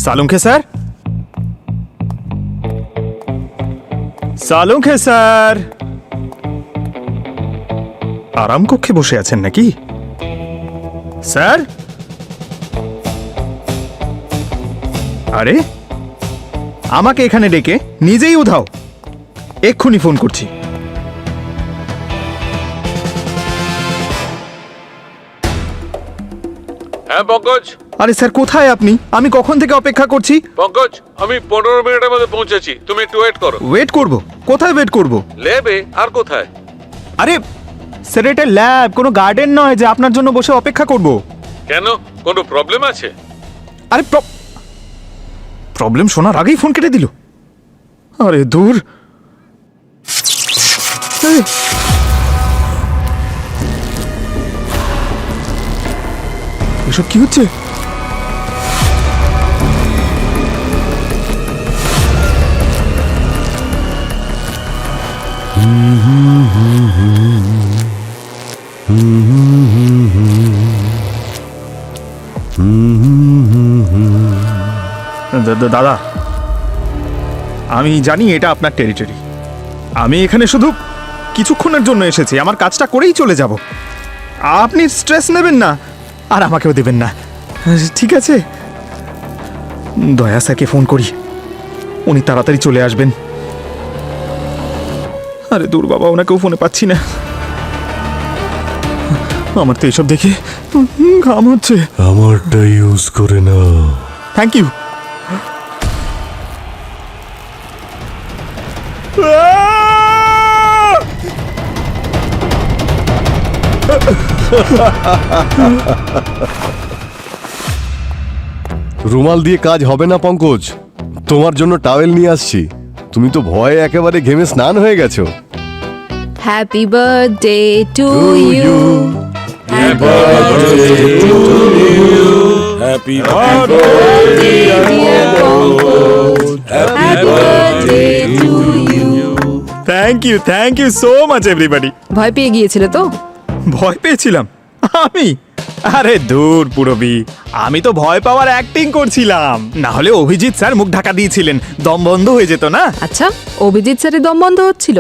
সালুঙ্খে sir, সালুঙ্খে sir, আরাম কক্ষে বসে আছেন নাকি স্যার? আরে আমাকে এখানে ডেকে নিজেই উধাও। এক্ষুনি ফোন করছি। হ্যাঁ পঙ্কজ। আরে স্যার কোথায় আপনি? আমি কখন থেকে অপেক্ষা করছি। পঙ্কজ, আমি 15 মিনিটের মধ্যে পৌঁছেছি, তুমি একটু ওয়েট করো। ওয়েট করব? কোথায় ওয়েট করব? লেবে আর কোথায়? আরে স্যার এটা ল্যাব, কোনো গার্ডেন নয় যে আপনার জন্য বসে অপেক্ষা করব। কেন, কোনো প্রবলেম আছে? আরে প্রবলেম শোনার আগেই ফোন কেটে দিল। আরে দূর। এই, এসব কি হচ্ছে? দাদা, আমি জানি এটা আপনার টেরিটরি। আমি এখানে শুধু কিছুক্ষণের জন্য এসেছি, আমার কাজটা করেই চলে যাব। আপনি স্ট্রেস নেবেন না আর আমাকেও দেবেন না, ঠিক আছে? দয়া স্যারকে ফোন করি, উনি তাড়াতাড়ি চলে আসবেন। আরে দূর বাবা, ওনাকেও ফোনে পাচ্ছি না। আমার তো এসব দেখে ঘাম হচ্ছে। আমারটা ইউজ করে না। Thank you. রুমাল দিয়ে কাজ হবে না পঙ্কজ, তোমার জন্য টাওয়েল নিয়ে আসছি। তুমি তো ভয়ে একেবারে ঘেমে স্নান হয়ে গেছো। Happy birthday to you. Happy thank you so much everybody. ভয় পেয়ে গিয়েছিলে তো? ভয় পেয়েছিলাম আমি? আরে দূর পুরবি, আমি তো ভয় পাওয়ার অ্যাক্টিং করছিলাম, না হলে অভিজিৎ স্যার মুখ ঢাকা দিয়েছিলেন, দম বন্ধ হয়ে যেত না। আচ্ছা, অভিজিৎ স্যারের দম বন্ধ হচ্ছিল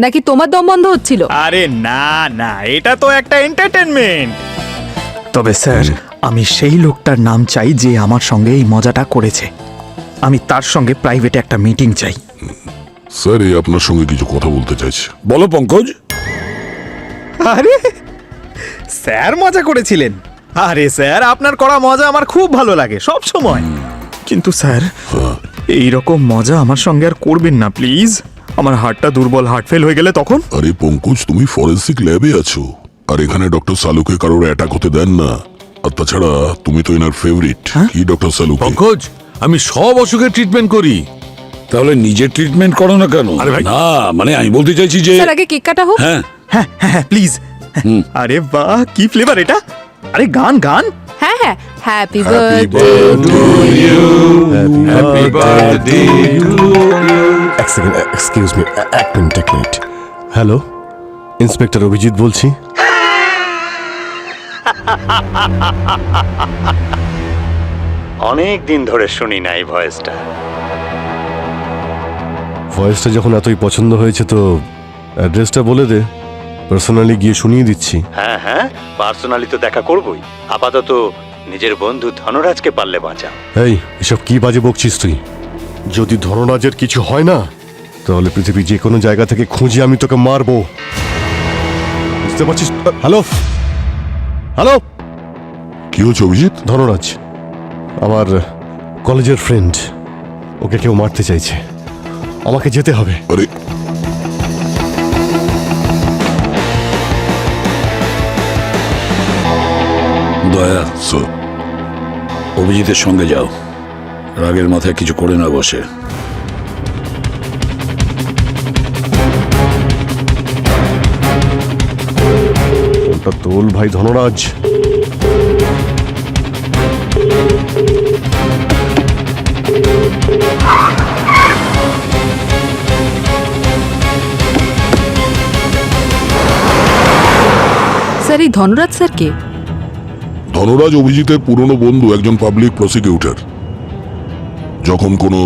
নাকি তোমার দম বন্ধ হচ্ছিল? আরে না না, এটা তো একটা এন্টারটেনমেন্ট। তবে স্যার, আমি সেই লোকটার নাম চাই যে আমার সঙ্গে এই মজাটা করেছে। আমি তার সঙ্গে প্রাইভেটে একটা মিটিং চাই। স্যার, এই আপনার সঙ্গে কিছু কথা বলতে চাইছি। বলো পঙ্কজ। আরে স্যার মজা করেছিলেন? আরে স্যার, আপনার করা মজা আমার খুব ভালো লাগে সব সময়। কিন্তু স্যার, এই রকম মজা আমার সঙ্গে আর করবেন না প্লিজ। আমার হার্টটা দুর্বল, হার্ট ফেল হয়ে গেলে তখন। আরে পঙ্কজ, তুমি ফরেন্সিক ল্যাবে আছো, আর এখানে ডক্টর সালুকে কারোর অ্যাটাক হতে দেন না। আর তাছাড়া তুমি তো এনার ফেভারিট। কি ডক্টর সালুকে? পঙ্কজ, আমি সব অসুখের ট্রিটমেন্ট করি। তাহলে নিজের ট্রিটমেন্ট করো না কেন? আরে ভাই, না মানে আমি বলতে চাইছি যে স্যার আগে কেক কাটা হোক। হ্যাঁ হ্যাঁ হ্যাঁ প্লিজ। আরে বাহ, কি ফ্লেভার এটা! আরে গান গান। হ্যাঁ হ্যাঁ, happy happy birthday birthday you, happy birthday এক সেকেন্ড, এক্সকিউজ মি, এক মিনিট। হ্যালো, ইন্সপেক্টর অভিজিৎ বলছি। অনেক দিন ধরে শুনি না এই ভয়েসটা। ভয়েসটা যখন এতই পছন্দ হয়েছে তো অ্যাড্রেসটা বলে দে, পার্সোনালি গিয়ে শুনিয়ে দিচ্ছি। হ্যাঁ হ্যাঁ, পার্সোনালি তো দেখা করবই। আপাতত নিজের বন্ধু ধনরাজকে পারলে বাঁচাও। এই, এসব কি বাজে বকছিস তুই? যদি ধনরাজের কিছু হয় না, তাহলে পৃথিবীর যে কোনো জায়গা থেকে খুঁজে আমি তোকে মারবো, বুঝতে পারছিস? হ্যালো হ্যালো, কি হচ্ছে অভিজিৎ? ধনরাজ আমার কলেজের ফ্রেন্ড, ওকে কেউ মারতে চাইছে, আমাকে যেতে হবে। আরে দয়া, স্যার, অভিজিতের সঙ্গে যাও, রাগের মাথায় কিছু করে না বসে। ওটা তোল ভাই ধনরাজ। স্যার, এই ধনরাজ স্যার কে? ধনরাজ অভিজিতের পুরনো বন্ধু, একজন পাবলিক প্রসিকিউটর। যখন কোনো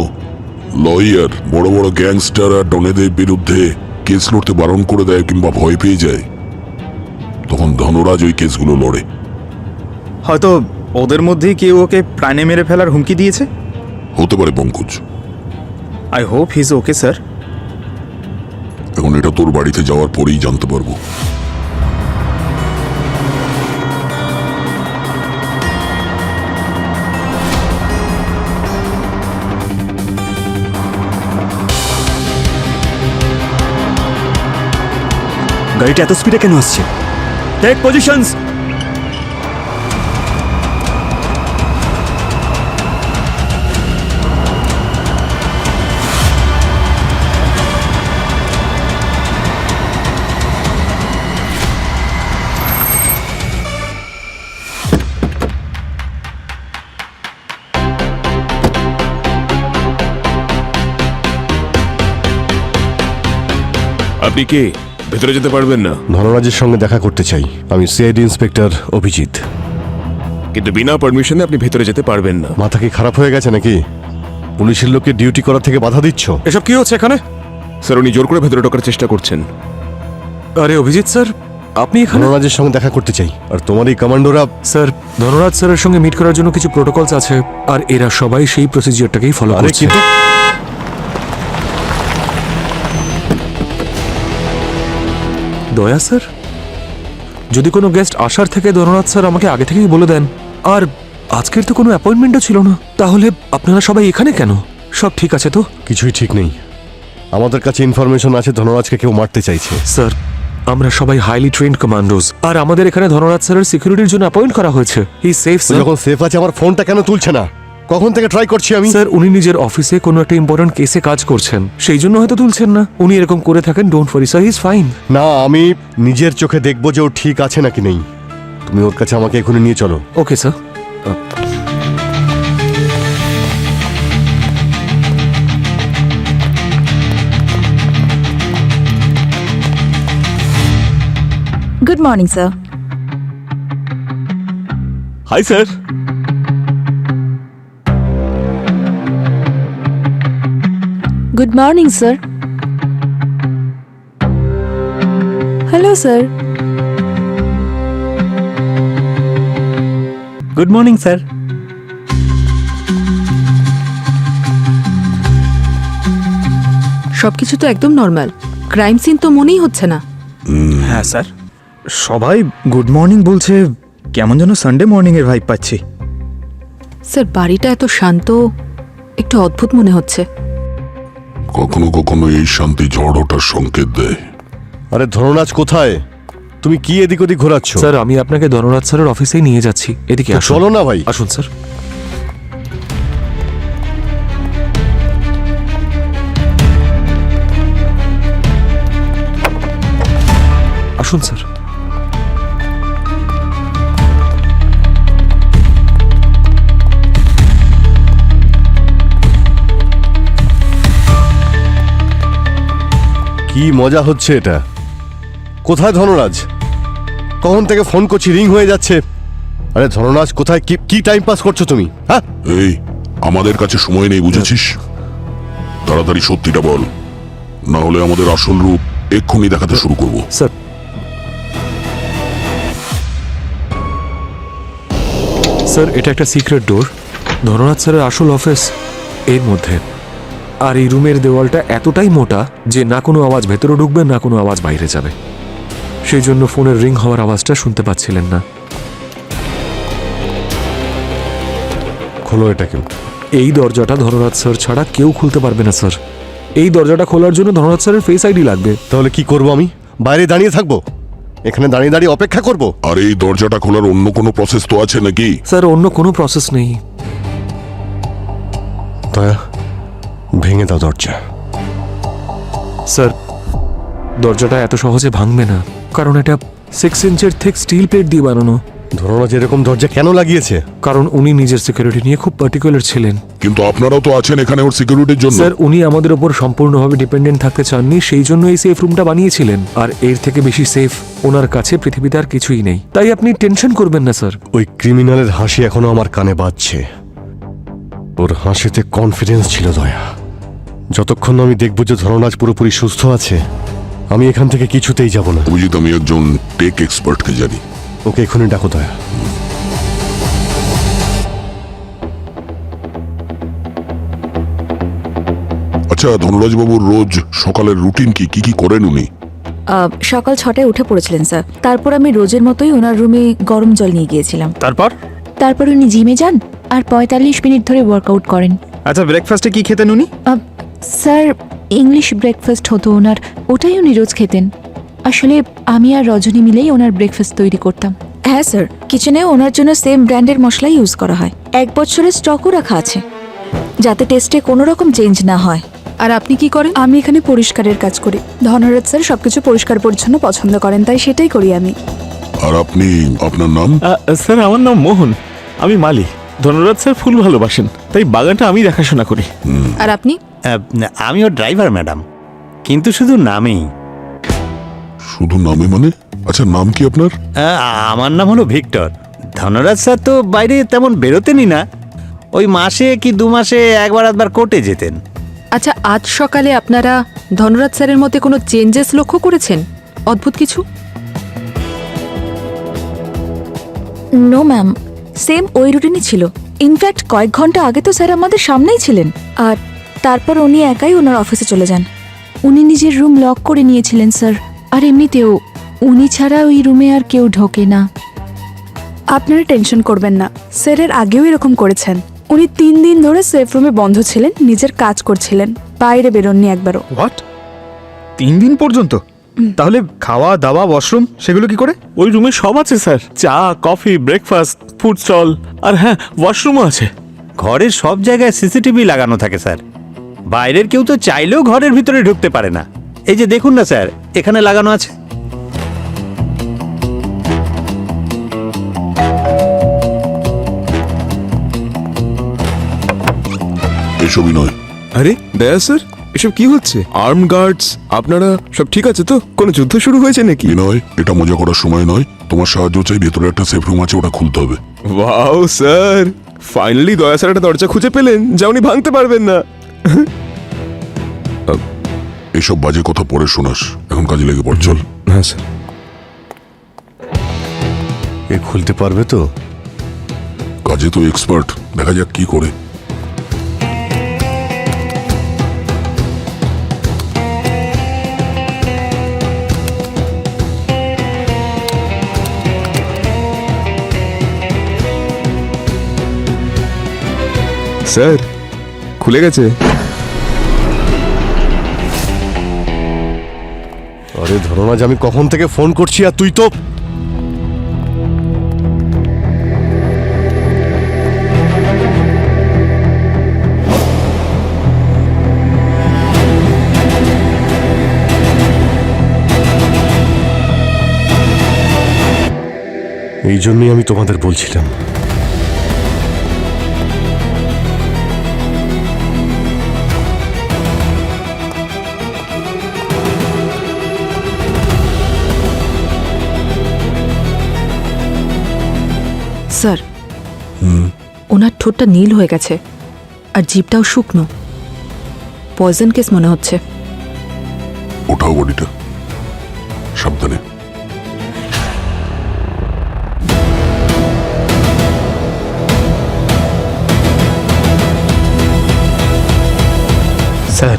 লয়ার বড় বড় গ্যাংস্টার আর ডনেদের বিরুদ্ধে কেস লড়তে বারণ করে দেয় কিংবা ভয় পেয়ে যায়, তখন ধনরাজ ওই কেসগুলো লড়ে। হয়তো ওদের মধ্যেই কেউ ওকে প্রাণে মেরে ফেলার হুমকি দিয়েছে। হতে পারে Pankaj. I hope he is okay sir. এখন এটা তোর বাড়িতে যাওয়ার পরেই জানতে পারবো। গাড়িটা এত স্পিডে কেন আসছে? Take positions. আপনি কে? ভেতরে যেতে পারবেন না। ধনরাজের সঙ্গে দেখা করতে চাই। আমি সিআইডি ইন্সপেক্টর অভিজিৎ। কিন্তু বিনা পারমিশনে আপনি ভেতরে যেতে পারবেন না। মাথা কি খারাপ হয়ে গেছে নাকি? পুলিশের লোককে ডিউটি করা থেকে বাধা দিচ্ছ? এসব কি হচ্ছে এখানে? স্যার, উনি জোর করে ভেতরে ঢোকার চেষ্টা করছেন। আরে অভিজিৎ স্যার, আপনি এখানে? ধনরাজের সঙ্গে দেখা করতে চাই। আর তোমার এই কমান্ডোরা? স্যার, ধনরাজ স্যারের সঙ্গে মিট করার জন্য কিছু প্রোটোকলস আছে, আর এরা সবাই সেই প্রসিজিওরটাকেই ফলো আরে করছে। কিন্তু দয়া স্যার, যদি কোনো গেস্ট আসার থেকে ধনরাজ স্যার আমাকে আগে থেকেই বলে দেন, আর আজকের তো কোনো অ্যাপয়েন্টমেন্টও ছিল না, তাহলে আপনারা সবাই এখানে কেন? সব ঠিক আছে তো? কিছুই ঠিক নেই। আমাদের কাছে ইনফরমেশন আছে ধনরাজকে কেউ মারতে চাইছে। স্যার, আমরা সবাই হাইলি ট্রেন্ড কমান্ডোজ, আর আমাদের এখানে ধনরাজ স্যারের সিকিউরিটির জন্য অ্যাপয়েন্ট করা হয়েছে। হি সেফ তো স্যার। যখন সেফ আছে আমার ফোনটা কেন তুলছে না? কখন থেকে ট্রাই করছি আমি। স্যার, উনি নিজের অফিসে কোনো একটা ইম্পর্টেন্ট কেসে কাজ করছেন, সেই জন্য হয়তো তুলছেন না। উনি এরকম করে থাকেন, don't worry sir, he is fine. না, আমি নিজের চোখে দেখবো যে ও ঠিক আছে নাকি নেই। তুমি ওর কাছে আমাকে এখনই নিয়ে চলো। Okay sir. Good morning, sir. Hi sir. Good morning sir. Hello sir. Good morning sir. সবকিছু তো একদম নর্মাল, ক্রাইম সিন তো মনেই হচ্ছে না। হ্যাঁ স্যার, সবাই গুড মর্নিং বলছে, কেমন যেন সানডে মর্নিংয়ের ভাইব পাচ্ছি। স্যার, বাড়িটা এত শান্ত, একটু অদ্ভুত মনে হচ্ছে। কখনো কখনো এই শান্তি ঝড় ওঠার সংকেত দেয়। আরে ধনরাজ কোথায়? তুমি কি এদিক ওদিক ঘোরাচ্ছ? স্যার, আমি আপনাকে ধনরাজ স্যারের অফিসেই নিয়ে যাচ্ছি, এদিকে তো আসুন। চলো না ভাই। আসুন স্যার। আসুন স্যার। কি মজা হচ্ছে এটা। কোথায় ধনরাজ? কখন থেকে ফোন করছি, রিং হয়ে যাচ্ছে। আরে ধনরাজ কোথায়? কি টাইম পাস করছো তুমি? হ্যাঁ, এই, আমাদের কাছে সময় নেই, বুঝেছিস? তাড়াতাড়ি সত্যিটা বল, না হলে আমাদের আসল রূপ এক্ষুনি দেখাতে শুরু করব। স্যার, স্যার, এটা একটা সিক্রেট ডোর। ধনরাজ স্যারের আসল অফিস এর মধ্যে, আর এই রুমের দেওয়ালটা এতটাই মোটা যে না কোনো আওয়াজ ভেতরে ঢুকবে, না কোনো আওয়াজ বাইরে যাবে। সেই জন্য ফোনের রিং হওয়ার আওয়াজটা শুনতে পাচ্ছিলেন না। খোলো এটা কেউ। এই দরজাটা ধনরাজ স্যার ছাড়া কেউ খুলতে পারবে না স্যার। এই দরজাটা খোলার জন্য ধনরাজ স্যারের ফেস আইডি লাগবে। তাহলে কি করব আমি? বাইরে দাঁড়িয়ে থাকবো? এখানে দাঁড়িয়ে দাঁড়িয়ে অপেক্ষা করব? আর এই দরজাটা খোলার অন্য কোনো প্রসেস তো আছে নাকি? স্যার, অন্য কোনো প্রসেস নেই। দয়া, ভেঙে দাও দরজা। স্যার, দরজাটা এত সহজে ভাঙবে না, কারণ এটা 6 ইঞ্চের ঠিক স্টিল প্লেট দিয়ে বানানো। ধনরাজ এরকম দরজা কেন লাগিয়েছে? কারণ উনি নিজের সিকিউরিটি নিয়ে খুব পার্টিকুলার ছিলেন। কিন্তু আপনারাও তো আছেন এখানে ওর সিকিউরিটির জন্য। স্যার, উনি আমাদের ওপর সম্পূর্ণভাবে ডিপেন্ডেন্ট থাকতে চাননি, সেই জন্য এই সেফ রুমটা বানিয়েছিলেন। আর এর থেকে বেশি সেফ ওনার কাছে পৃথিবীতে আর কিছুই নেই। তাই আপনি টেনশন করবেন না স্যার। ওই ক্রিমিনালের হাসি এখনো আমার কানে বাজছে। ওর হাসিতে কনফিডেন্স ছিল দয়া। যতক্ষণ না আমি দেখব যে ধনরাজ পুরোপুরি সুস্থ আছে, আমি এখান থেকে কিছুতেই যাব না। অভিজিৎ, আমি একজন টেক এক্সপার্টকে জানি। ওকে এখনই ডাকো দয়া। আচ্ছা, ধনরাজ বাবুর রোজ সকালের রুটিন কি কি করেন উনি? সকাল 6টায় উঠে পড়েছিলেন স্যার। তারপর আমি রোজের মতোই ওনার রুমে গরম জল নিয়ে গিয়েছিলাম। তারপর উনি জিমে যান আর 45 মিনিট ধরে ওয়ার্কআউট করেন। আচ্ছা, ব্রেকফাস্টে কি খেতেন উনি? স্যার ইংলিশ ব্রেকফাস্ট হতো ওনার, ওটাই উনি রোজ খেতেন। আসলে আমি আর রজনী মিলেই ওনার ব্রেকফাস্ট তৈরি করতাম। হ্যাঁ স্যার, কিচেনে ওনার জন্য সেম ব্র্যান্ডের মশলাই ইউজ করা হয়। 1 বছরের স্টকও রাখা আছে, যাতে টেস্টে কোনো রকম চেঞ্জ না হয়। আর আপনি কি করেন? আমি এখানে পরিষ্কারের কাজ করি। ধনরাজ স্যার সবকিছু পরিষ্কার পরিচ্ছন্ন পছন্দ করেন, তাই সেটাই করি আমি। আর আপনি, আপনার নাম? স্যার আমার নাম মোহন, আমি মালি। ধনরাজ স্যার ফুল ভালোবাসেন, তাই বাগানটা আমি দেখাশোনা করি। আর আপনি? আমি ওর ড্রাইভার ম্যাডাম, কিন্তু শুধু নামেই। শুধু নামে মানে? আচ্ছা, নাম কি আপনার? আমার নাম হলো ভিক্টর। ধনরাজ স্যার তো বাইরে তেমন বেরোতেনই না, ওই মাসে কি 2 মাসে একবার আধবার কোর্টে যেতেন। আচ্ছা, আজ সকালে আপনারা ধনরাজ স্যারের মধ্যে কোনো চেঞ্জেস লক্ষ্য করেছেন? অদ্ভুত কিছু? নো ম্যাম, সেম ওই রুটিনই ছিল। ইনফ্যাক্ট কয়েক ঘন্টা আগে তো স্যার আমাদের সামনেই ছিলেন, আর তারপর উনি একাই ওনার অফিসে চলে যান। উনি নিজের রুম লক করে নিয়েছিলেন স্যার। আর এমনিতেও উনি ছাড়া ওই রুমে আর কেউ ঢোকে না। আপনারা টেনশন করবেন না, স্যারের আগেও এরকম করেছেন। উনি 3 দিন ধরে সেফ রুমে বন্ধ ছিলেন, নিজের কাজ করছিলেন, বাইরে বেরোননি একবারও। হোয়াট? 3 দিন পর্যন্ত? তাহলে খাওয়া দাওয়া, ওয়াশরুম সেগুলো কি করে? ওই রুমে সব আছে স্যার, চা, কফি, ব্রেকফাস্ট, ফুড স্টল, আর হ্যাঁ, ওয়াশরুমও আছে। ঘরের সব জায়গায় সিসিটিভি লাগানো থাকে স্যার। বাইরের কেউ তো চাইলেও ঘরের ভিতরে ঢুকতে পারে না। এই যে দেখুন না স্যার, এখানে লাগানো আছে। এসবই নয়। আরে দয়া স্যার, এসব কি হচ্ছে? আর্ম গার্ডস, আপনারা সব ঠিক আছে তো? কোনো যুদ্ধ শুরু হয়েছে নাকি? বিনয়, এটা মজা করার সময় নয়। তোমার সাহায্য চাই। ভেতরে একটা সেফ রুম আছে, ওটা খুলতে হবে। ওয়াও স্যার, ফাইনালি দয়া স্যার একটা দরজা খুঁজে পেলেন যা উনি ভাঙতে পারবেন না। এইসব বাজে কথা পরে শোনাস, এখন কাজে লেগে পড়। চল। হ্যাঁ স্যার। এ খুলতে পারবে তো? কাজে তো এক্সপার্ট, দেখা যাক কি করে। স্যার খুলে গেছে। আরে ধনরাজ, আমি কখন থেকে ফোন করছি আর তুই তো... এই জন্যই আমি তোমাদের বলছিলাম। স্যার, ওনার ঠোঁটটা নীল হয়ে গেছে আর জিভটাও শুকনো। পয়জন কেস মনে হচ্ছে। ওঠাও বডিটা, সাবধানে। স্যার,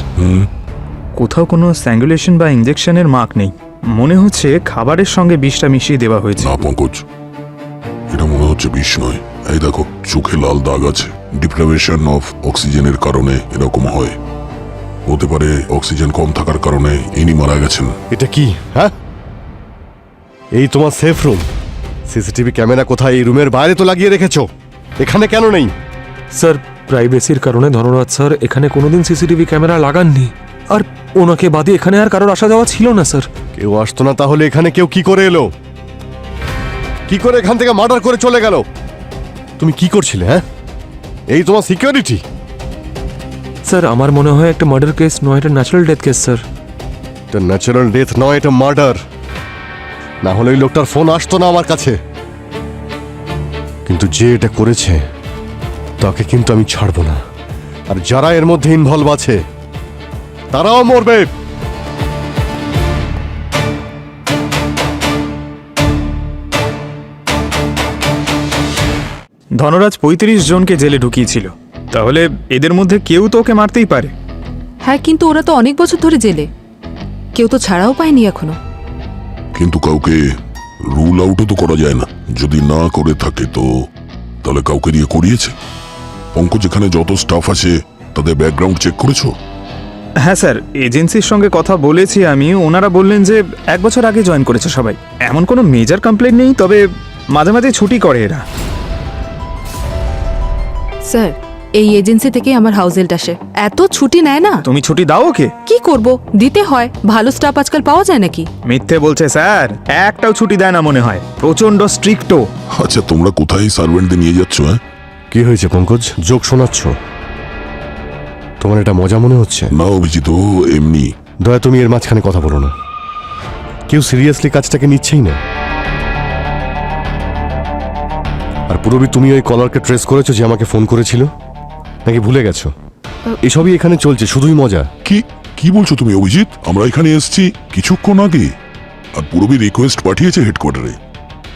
কোথাও কোনো স্যাঙ্গুলেশন বা ইনজেকশনের মার্ক নেই। মনে হচ্ছে খাবারের সঙ্গে বিষটা মিশিয়ে দেওয়া হয়েছে। না পঙ্কজ, এটা মনে হচ্ছে বিষ নয়। এই দেখো, চোখে লাল দাগ আছে। ডিপ্রাইভেশন অফ অক্সিজেনের কারণে এরকম হয়। হতে পারে অক্সিজেন কম থাকার কারণে ইনি মারা গেছেন। এটা কি? হ্যাঁ, এই তোমার সেফ রুম। সিসিটিভি ক্যামেরা কোথায়? এই রুমের বাইরে তো লাগিয়ে রেখেছো, এখানে কেন নেই? স্যার প্রাইভেসির কারণে ধনরাজ স্যার এখানে কোনোদিন সিসিটিভি ক্যামেরা লাগাননি, আর ওনাকে বাদে এখানে আর কারোর আসা যাওয়া ছিল না স্যার। কেউ আসতো না, তাহলে এখানে কেউ কি করে এলো? কি করে এখান থেকে মার্ডার করে চলে গেল? তুমি কি করছিলে? হ্যাঁ, এই তোমার সিকিউরিটি? স্যার আমার মনে হয় একটা মার্ডার কেস নয়, এটা ন্যাচারাল ডেথ কেস স্যার। এটা ন্যাচারাল ডেথ নয়, এটা মার্ডার। না হলে ওই লোকটার ফোন আসতো না আমার কাছে। কিন্তু যে এটা করেছে তাকে কিন্তু আমি ছাড়বো না, আর যারা এর মধ্যে ইনভলভ আছে তারাও মরবে। ধনরাজ ৩৫ জনকে জেলে ঢুকিয়েছিল, তাহলে এদের মধ্যে কেউ তো ওকে মারতেই পারে। হ্যাঁ, কিন্তু ওরা তো অনেক বছর ধরে জেলে, কেউ তো ছাড়াও পায়নি এখনো। কিন্তু কাউকে রুল আউটও তো করা যায় না। যদি না করে থাকে তো তাহলে কাউকে দিয়ে করিয়েছে। পঙ্কজ, যেখানে যত স্টাফ আছে তাদের ব্যাকগ্রাউন্ড চেক করেছো? হ্যাঁ স্যার, এজেন্সির সঙ্গে কথা বলেছি আমি, ওনারা বললেন যে 1 বছর আগে জয়েন করেছে সবাই। এমন কোনো মেজর কমপ্লেন নেই, তবে মাঝে মাঝে ছুটি করে এরা। স্যার, এই এজেন্সি থেকে আমার হাউস হেল্ড আসে, এত ছুটি নেয় না। তুমি ছুটি দাও ওকে? কি করব, দিতে হয়, ভালো স্টাফ আজকাল পাওয়া যায় নাকি? মিথ্যে বলছে স্যার, একটাও ছুটি দেয় না মনে হয়, প্রচন্ড স্ট্রিক্টও। আচ্ছা, তোমরা কোথায় সার্ভেন্টদের নিয়ে যাচ্ছ? হ্যাঁ, কি হয়েছে পঙ্কজ, যোগ শোনাচ্ছ? তোমার এটা মজা মনে হচ্ছে? না অভিজিৎ, ও এমনি। দয়া, তুমি এর মাঝখানে কথা বলো না। কেউ সিরিয়াসলি কাজটাকে নিচ্ছেই না। আর পুরবি, তুমি ওই কলারকে ট্রেস করেছো যে আমাকে ফোন করেছিল, নাকি ভুলে গেছো? এসবই এখানে চলছে, শুধুই মজা। কি কি বলছো তুমি অভিজিৎ? আমরা এখানে এসেছি কিছুক্ষণ আগে, আর পুরবি রিকোয়েস্ট পাঠিয়েছে হেডকোয়ার্টারে।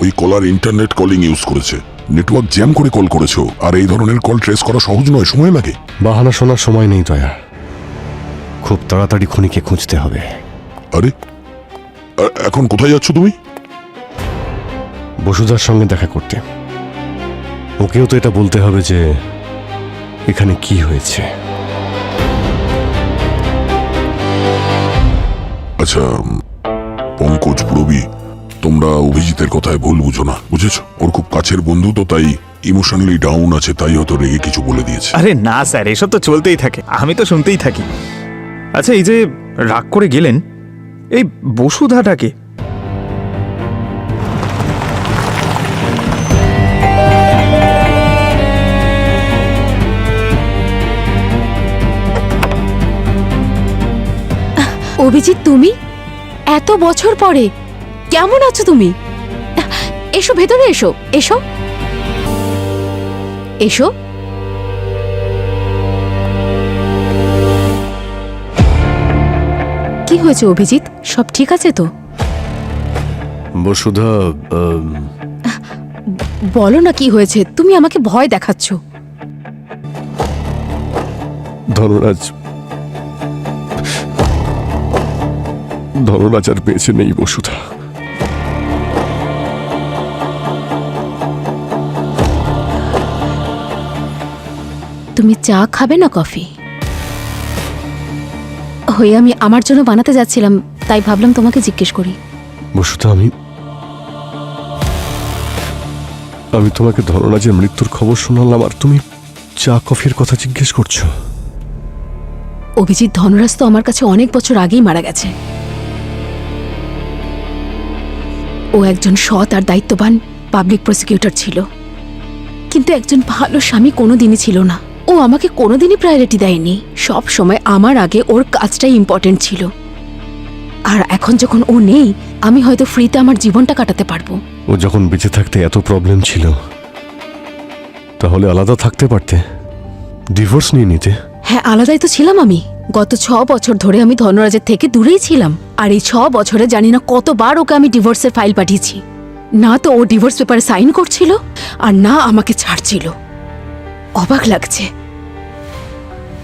ওই কলার ইন্টারনেট কলিং ইউজ করেছে, নেটওয়ার্ক জ্যাম করে কল করেছো। আর এই ধরনের কল ট্রেস করা সহজ নয়, সময় লাগে। বাহানা শোনার সময় নেই দয়া, খুব তাড়াতাড়ি খুনিকে খুঁজতে হবে। আরে, এখন কোথায় যাচ্ছ তুমি? বসুধার সঙ্গে দেখা করতে। ওকেও তো এটা বলতে হবে যে এখানে কি হয়েছে। আচ্ছা পঙ্কজ, পুরবি, তোমরা অভিজিতের কথায় ভুল বুঝো না, বুঝেছো? ওর খুব কাছের বন্ধু তো, তাই ইমোশনালি ডাউন আছে, তাই হয়তো রেগে কিছু বলে দিয়েছে। আরে না স্যার, এসব তো চলতেই থাকে, আমি তো শুনতেই থাকি। আচ্ছা, এই যে রাগ করে গেলেন, এই বসুধাটাকে? অভিজিৎ, তুমি এত বছর পরে কেমন আছো তুমি? এসো, ভেতরে এসো, এসো এসো। কি হয়েছে অভিজিৎ, সব ঠিক আছে তো? বসুধা, বলো না কি হয়েছে, তুমি আমাকে ভয় দেখাচ্ছ। ধনরাজ আর বেঁচে নেই বসুধা। তুমি চা খাবে না কফি? হয়ে আমি আমার জন্য বানাতে যাচ্ছিলাম, তাই ভাবলাম তোমাকে জিজ্ঞেস করি। বসুধা, আমি তোমাকে ধনরাজের মৃত্যুর খবর শোনালাম, আর তুমি চা কফির কথা জিজ্ঞেস করছো? অভিজিৎ, ধনরাজ তো আমার কাছে অনেক বছর আগেই মারা গেছে। ও একজন সৎ আর দায়িত্ববান পাবলিক প্রসিকিউটর ছিল, কিন্তু একজন ভালো স্বামী কোনোদিনই ছিল না। ও আমাকে কোনোদিনই প্রায়োরিটি দেয়নি, সব সময় আমার আগে ওর কাজটাই ইম্পর্টেন্ট ছিল। আর এখন যখন ও নেই, আমি হয়তো ফ্রিতে আমার জীবনটা কাটাতে পারবো। ও যখন বেঁচে থাকতে এত প্রবলেম ছিল, তাহলে আলাদা থাকতে পারতে, ডিভোর্স নিয়ে নিতে। হ্যাঁ, আলাদাই তো ছিলাম আমি। গত 6 বছর ধরে আমি ধনরাজের থেকে দূরেই ছিলাম, আর এই 6 বছরে জানি না কতবার ওকে আমি ডিভোর্সের ফাইল পাঠিয়েছি। না তো ও ডিভোর্স পেপারে সাইন করছিল, আর না আমাকে ছাড়ছিল। অবাক লাগছে,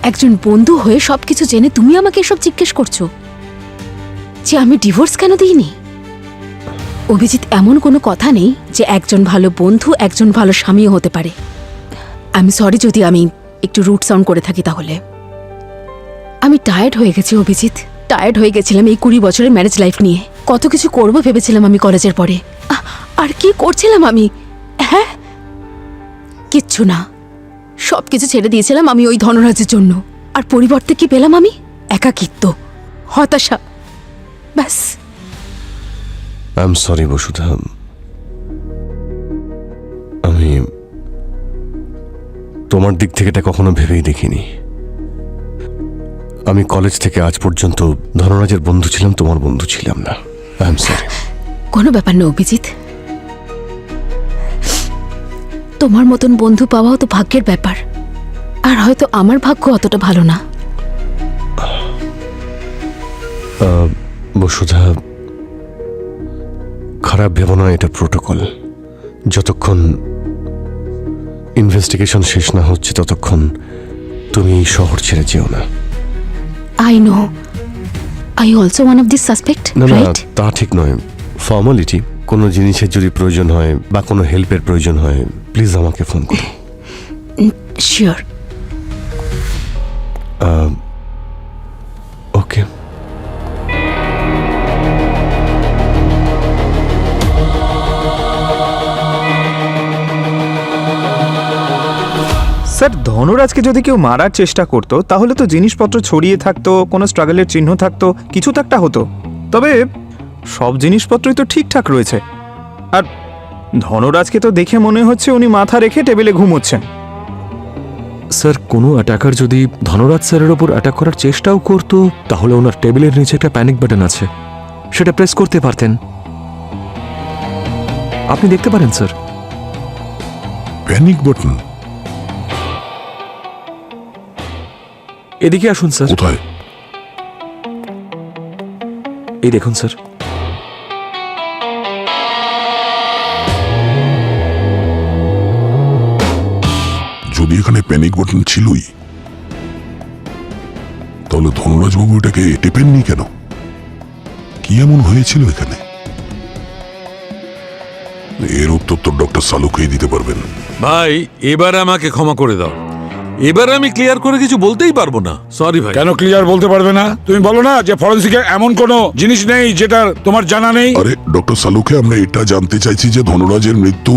একজন বন্ধু হয়ে সবকিছু জেনে তুমি আমাকে এসব জিজ্ঞেস করছো যে আমি ডিভোর্স কেন দিইনি। অভিজিৎ, এমন কোনো কথা নেই যে একজন ভালো বন্ধু একজন ভালো স্বামীও হতে পারে। আমি সরি যদি আমি একটু রুট সাউন্ড করে থাকি। তাহলে আমি টায়ার্ড হয়ে গেছি অভিজিৎ, টায়ার্ড হয়ে গেছিলাম এই 20 বছরের ম্যারেজ লাইফ নিয়ে। কত কিছু করবো ভেবেছিলাম আমি কলেজের পরে, আর কি করছিলাম আমি? হ্যাঁ, কিচ্ছু না, সবকিছু ছেড়ে দিয়েছিলাম আমি ওই ধনরাজের জন্য। আর পরিবর্তে কি পেলাম আমি? একাকিত্ব, হতাশা, ব্যাস। আই এম সরি বসুধা, আমি তোমার দিক থেকে এটা কখনো ভেবেই দেখিনি। আমি কলেজ থেকে আজ পর্যন্ত ধনরাজের বন্ধু ছিলাম, তোমার বন্ধু ছিলাম না। I am sorry. কোনো ব্যাপার না অভিজিৎ, তোমার মতন বন্ধু পাওয়াও তো ভাগ্যের ব্যাপার। আর হয়তো আমার ভাগ্য অতটা ভালো না। বসুধা, খারাপ ভেবো না, এটা প্রোটোকল। যতক্ষণ ইনভেস্টিগেশন শেষ না হচ্ছে ততক্ষণ তুমি এই শহর ছেড়ে যেও না। I know, I also one of this suspect, না না, রাইট? তা ঠিক নয়। ফর্মালিটি, কোনো জিনিসের যদি প্রয়োজন হয় বা কোনো হেল্পের প্রয়োজন হয়, প্লিজ আমাকে ফোন করো। শিওর। ওকে। স্যার, ধনরাজকে যদি কেউ মারার চেষ্টা করতো তাহলে তো জিনিসপত্র ছড়িয়ে থাকতো, কোনো স্ট্রাগলের চিহ্ন থাকতো, কিছু তো একটা হতো। তবে সব জিনিসপত্রই তো ঠিকঠাক রয়েছে। আর ধনরাজকে তো দেখে মনে হচ্ছে উনি মাথা রেখে টেবিলে ঘুমোচ্ছেন। স্যার, কোনো অ্যাটাকার যদি ধনরাজ স্যারের ওপর অ্যাটাক করার চেষ্টাও করতো তাহলে ওনার টেবিলের নিচে একটা প্যানিক বাটন আছে, সেটা প্রেস করতে পারতেন। আপনি দেখতে পারেন স্যার। প্যানিক বাটন এদিকে আসুন স্যার। কোথায়? এই দেখুন স্যার। যদি এখানে প্যানিক বাটন ছিলই, তাহলে ধনরাজ বাবু এটাকে টেপেননি কেন? কি এমন হয়েছিল এখানে? এর উত্তর তো ডক্টর সালুকেই দিতে পারবেন। ভাই, এবার আমাকে ক্ষমা করে দাও। এবার আমি ক্লিয়ার করে কিছু বলতেই পারবো না। সরি ভাই। কেন ক্লিয়ার বলতে পারবে না? তুমি বলো না যে ফরেন্সিকে এমন কোনো জিনিস নেই যেটা তোমার জানা নেই। আরে ডক্টর সালুকে, আমরা এটা জানতে চাইছি যে ধনরাজের মৃত্যু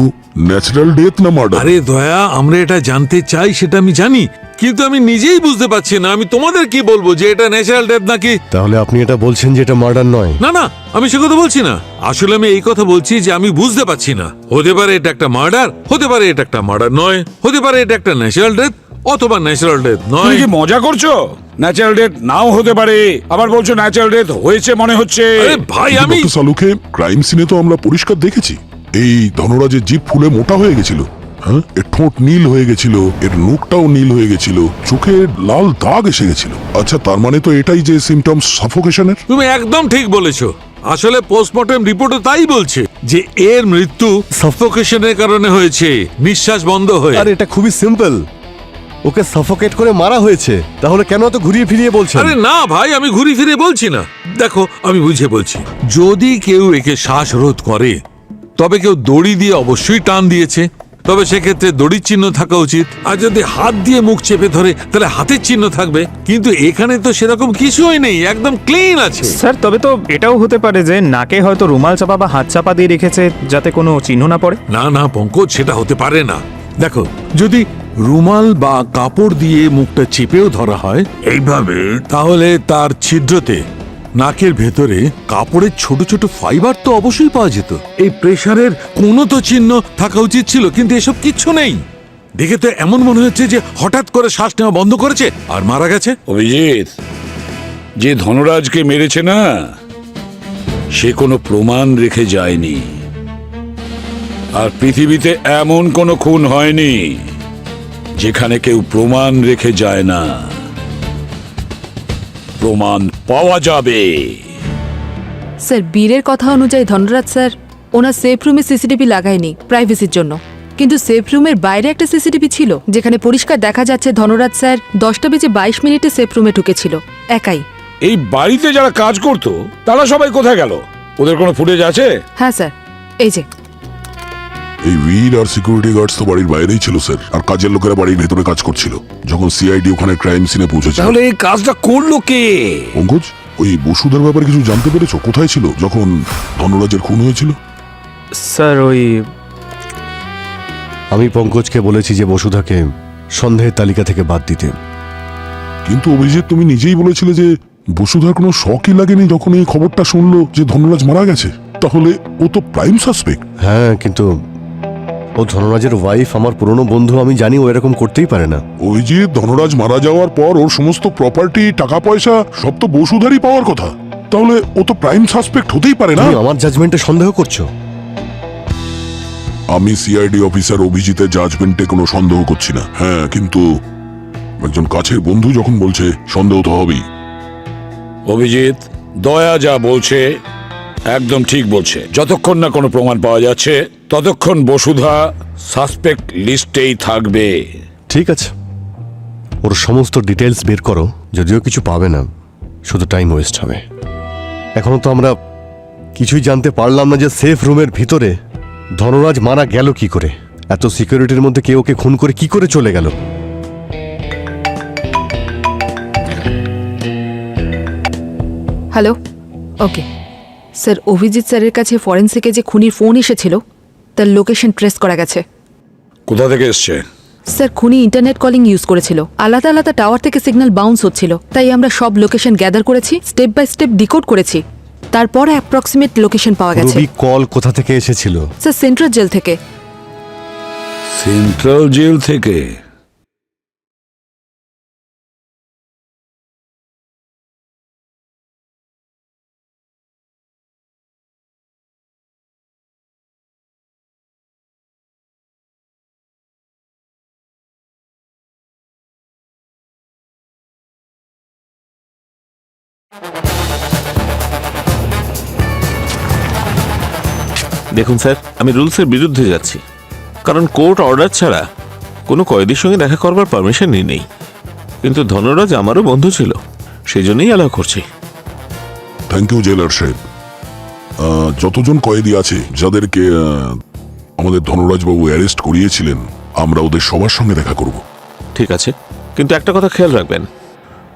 ন্যাচারাল ডেথ না মার্ডার? আরে দয়া, আমরা এটা জানতে চাই, সেটা আমি জানি, কিন্তু আমি নিজেই বুঝতে পারছি না আমি তোমাদের কি বলবো যে এটা ন্যাচারাল ডেথ নাকি। তাহলে আপনি এটা বলছেন যে এটা মার্ডার নয়? না না, আমি সে কথা বলছি না। আসলে আমি এই কথা বলছি যে আমি বুঝতে পারছি না। হতে পারে এটা একটা মার্ডার, হতে পারে এটা একটা মার্ডার নয়, হতে পারে এটা একটা ন্যাচারাল ডেথ অথবা ন্যাচারাল ডেথ তুমি নয়। কি মজা করছো? ন্যাচারাল ডেথ নাও হতে পারে, আবার বলছো ন্যাচারাল ডেথ হয়েছে মনে হচ্ছে। আরে ভাই, আমি ডক্টর সালুকে, ক্রাইম সিনে তো আমরা পরিষ্কার দেখেছি এই ধনরাজের জিভ ফুলে মোটা হয়ে গেছিল। হ্যাঁ, এর ঠোঁট নীল হয়ে গেছিল, এর নোকটাও নীল হয়ে গেছিল, চোখে লাল দাগ এসে গেছিল। আচ্ছা, তার মানে তো এটাই যে সিমটমস সাফোকেশনের? তুমি একদম ঠিক বলেছো। আসলে পোস্টমর্টম রিপোর্টে তাই বলছে যে এর মৃত্যু সাফোকেশনের কারণে হয়েছে, নিঃশ্বাস বন্ধ হয়ে। আরে এটা খুবই সিম্পল, ওকে সাফোকেট করে মারা হয়েছে। তাহলে কেন তো ঘুরিয়ে ফিরিয়ে বলছেন? আরে না ভাই, আমি ঘুরি ফিরে বলছি না। দেখো, আমি বুঝে বলছি। যদি কেউ একে শ্বাসরোধ করে তবে কেউ দড়ি দিয়ে অবশ্যই টান দিয়েছে, তবে সেক্ষেত্রে দড়ির চিহ্ন থাকা উচিত। আর যদি হাত দিয়ে মুখ চেপে ধরে তাহলে হাতের চিহ্ন থাকবে, কিন্তু এখানে তো সেরকম কিছুই নেই, একদম ক্লিন আছে। স্যার, তবে তো এটাও হতে পারে যে নাকে হয়তো রুমাল চাপা বা হাত চাপা দিয়ে রেখেছে যাতে কোনো চিহ্ন না পড়ে। না না পঙ্কজ, সেটা হতে পারে না। দেখো, যদি রুমাল বা কাপড় দিয়ে মুখটা চেপেও ধরা হয় এইভাবে, তাহলে তার ছিদ্রতে নাকের ভেতরে কাপড়ের ছোট ছোট ফাইবার তো অবশ্যই পাওয়া যেত। এই প্রেসারের কোনো তো চিহ্ন থাকা উচিত ছিল, কিন্তু এসব কিচ্ছু নেই। দেখে তো এমন মনে হচ্ছে যে হঠাৎ করে শ্বাস নেওয়া বন্ধ করেছে আর মারা গেছে। অভিজিৎ, যে ধনরাজকে মেরেছে না, সে কোনো প্রমাণ রেখে যায়নি। আর পৃথিবীতে এমন কোনো খুন হয়নি যেখানে কেউ প্রমাণ রেখে যায় না। প্রমাণ পাওয়া যাবে। স্যার, বীরের কথা অনুযায়ী ধনরাজ স্যার ওনার সেফ রুমে সিসিটিভি লাগায়নি প্রাইভেসির জন্য, কিন্তু সেফ রুমের বাইরে একটা সিসিটিভি ছিল যেখানে পরিষ্কার দেখা যাচ্ছে ধনরাজ স্যার 10:22 সেফ রুমে ঢুকেছিল একাই। এই বাড়িতে যারা কাজ করতো তারা সবাই কোথায় গেল? ওদের কোনো ফুটেজ আছে? হ্যাঁ স্যার, এই যে। এই বীর আর সিকিউরিটি গার্ডস তো বাড়ির বাইরেই ছিল স্যার, আর কাজের লোকেরা বাড়ির ভেতরে কাজ করছিল যখন সিআইডি ওখানে ক্রাইম সিনে পৌঁছেছে। তাহলে এই কাজটা করলো কে? পঙ্কজ, ওই বসুধার ব্যাপারে কিছু জানতে পেরেছো? কোথায় ছিল যখন ধনরাজের খুন হয়েছিল? স্যার, আমি পঙ্কজকে বলেছি যে বসুধাকে সন্দেহের তালিকা থেকে বাদ দিতে। কিন্তু অভিজিৎ, তুমি নিজেই বলেছিলে যে বসুধার কোনো শকই লাগেনি যখন এই খবরটা শুনলো যে ধনরাজ মারা গেছে। তাহলে ও তো প্রাইম সাসপেক্ট। হ্যাঁ, কিন্তু ও ধনরাজের ওয়াইফ, আমার পুরনো বন্ধু, আমি জানি ও এরকম করতেই পারে না। অভিজিৎ, ধনরাজ মারা যাওয়ার পর ওর সমস্ত প্রপার্টি, টাকা পয়সা সব তো বসুধারই পাওয়ার কথা। তাহলে ও তো প্রাইম সাসপেক্ট হতেই পারে না। তুমি আমার জাজমেন্টে সন্দেহ করছো? আমি সিআইডি অফিসার অভিজিতের জাজমেন্টে কোনো সন্দেহ করছি না। হ্যাঁ, কিন্তু একজন কাছের বন্ধু যখন বলছে সন্দেহ তো হবেই। অভিজিৎ, দয়া যা বলছে একদম ঠিক বলছে। যতক্ষণ না কোনো প্রমাণ পাওয়া যাচ্ছে ততক্ষণ বসুধা সাসপেক্ট লিস্টেই থাকবে। ঠিক আছে, ওর সমস্ত ডিটেলস বের করো। যদিও কিছু পাবে না, শুধু টাইম ওয়েস্ট হবে। এখনো তো আমরা কিছুই জানতে পারলাম না যে সেফ রুমের ভিতরে ধনরাজ মারা গেল কি করে। এত সিকিউরিটির মধ্যে কেউ ওকে খুন করে কি করে চলে গেল? হ্যালো, ওকে স্যার, অভিজিৎ স্যারের কাছে ফরেন্সিকে যে খুনির ফোন এসেছিল তার লোকেশন ট্রেস করা গেছে। কোথা থেকে এসছে? স্যার, খুনি ইন্টারনেট কলিং ইউজ করেছিল। আলাদা আলাদা টাওয়ার থেকে সিগন্যাল বাউন্স হচ্ছিল, তাই আমরা সব লোকেশন গ্যাদার করেছি, স্টেপ বাই স্টেপ ডিকোড করেছি। তারপর অ্যাপ্রক্সিমেট লোকেশন পাওয়া গেছে। রবি কল কোথা থেকে এসেছিল? স্যার, সেন্ট্রাল জেল থেকে। সেন্ট্রাল জেল থেকে? দেখুন স্যার, আমি রুলসের বিরুদ্ধে যাচ্ছি, কারণ কোর্ট অর্ডার ছাড়া কোনো কয়েদির সঙ্গে দেখা করবার পারমিশনই নেই। কিন্তু ধনরাজ আমারও বন্ধু ছিল, সেই জন্যই অ্যালাউ করছি। থ্যাংক ইউ জেলার সাহেব। যতজন কয়েদি আছে যাদেরকে আমাদের ধনরাজবাবু অ্যারেস্ট করিয়েছিলেন, আমরা ওদের সবার সঙ্গে দেখা করব। ঠিক আছে, কিন্তু একটা কথা খেয়াল রাখবেন,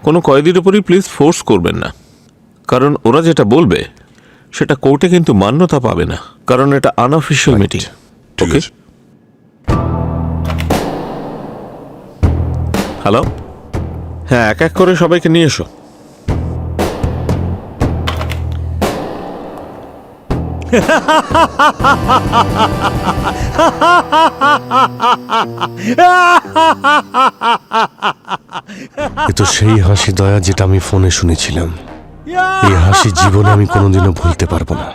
কোনো কয়েদির উপরই প্লিজ ফোর্স করবেন না, কারণ ওরা যেটা বলবে সেটা কোর্টে কিন্তু মান্যতা পাবে না, কারণ এটা আনঅফিসিয়াল মিটিং। ঠিক ওকে? আছে। হ্যালো, হ্যাঁ, এক এক করে সবাইকে নিয়ে এসো। এ তো সেই হাসি দয়া যেটা আমি ফোনে শুনেছিলাম। এই হাসি জীবনে আমি কোনোদিনও ভুলতে পারবো না।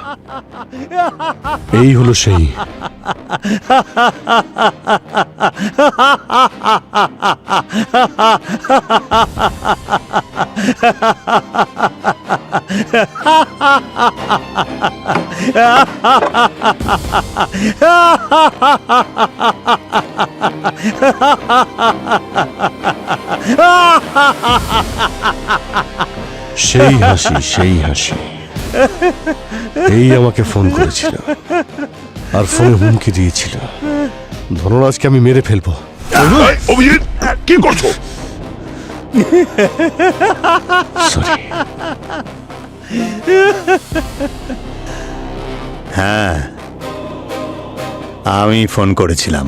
এই হলো সেই। সেই হাসি, সেই হাসি। এই আমাকে ফোন করেছিল আর ফোনে হুমকি দিয়েছিল ধনরাজকে আমি মেরে ফেলবো। অভিজিৎ, কি করছো? সরি। হ্যাঁ, আমি ফোন করেছিলাম।